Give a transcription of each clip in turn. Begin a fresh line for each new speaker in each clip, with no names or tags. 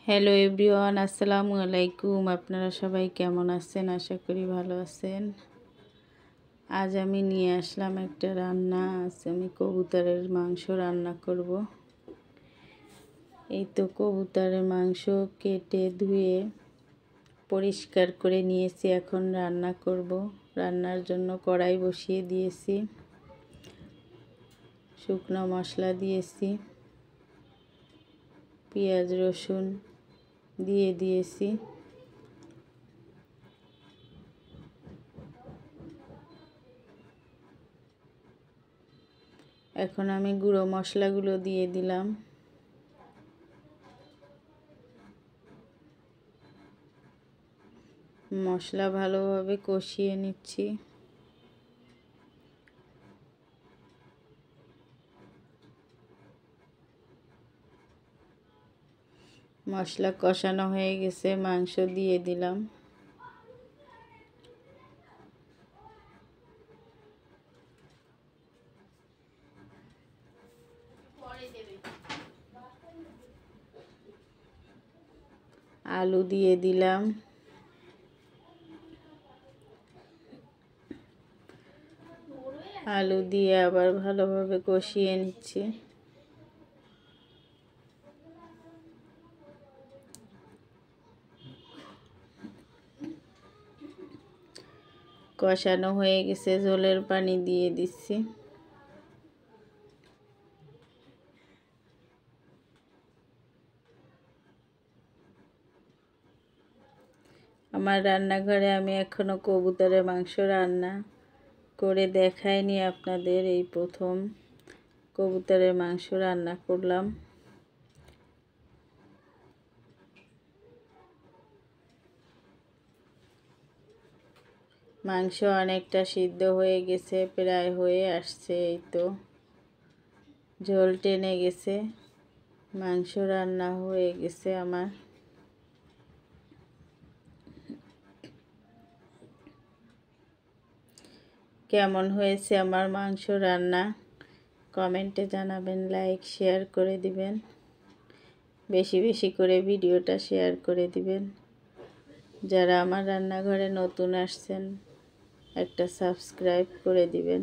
Hello everyone, আসসালামু আলাইকুম। আপনারা সবাই কেমন আছেন? আশা করি ভালো আছেন। আজ আমি নিয়ে আসলাম একটা রান্না। আজ আমি কবুতরের মাংস রান্না করব। এই তো কবুতরের মাংস কেটে ধুয়ে পরিষ্কার করে নিয়েছি, এখন রান্না করব। রান্নার জন্য কড়াই বসিয়ে দিয়েছি, শুকনো মশলা দিয়েছি, পেঁয়াজ রসুন দিয়ে দিয়েছি। এখন আমি গুঁড়ো মশলাগুলো দিয়ে দিলাম। মশলা ভালোভাবে কষিয়ে নিচ্ছি। মশলা কষানো হয়ে গেছে, মাংস দিয়ে দিলাম। আলু দিয়ে দিলাম। আলু দিয়ে আবার ভালোভাবে কষিয়ে নিচ্ছি। কষানো হয়ে গেছে, ঝোলের পানি দিয়ে দিচ্ছি। আমার রান্নাঘরে আমি এখনো কবুতরের মাংস রান্না করে দেখাইনি আপনাদের, এই প্রথম কবুতরের মাংস রান্না করলাম। মাংস অনেকটা সিদ্ধ হয়ে গেছে, প্রায় হয়ে আসছে। এই তো ঝোল টেনে গেছে, মাংস রান্না হয়ে গেছে আমার। কেমন হয়েছে আমার মাংস রান্না কমেন্টে জানাবেন, লাইক শেয়ার করে দিবেন, বেশি বেশি করে ভিডিওটা শেয়ার করে দিবেন। যারা আমার রান্নাঘরে নতুন আসছেন একটা সাবস্ক্রাইব করে দিবেন।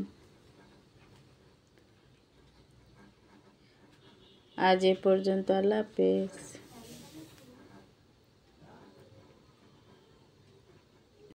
আজ এ পর্যন্ত, আল্লাহ হাফেজ।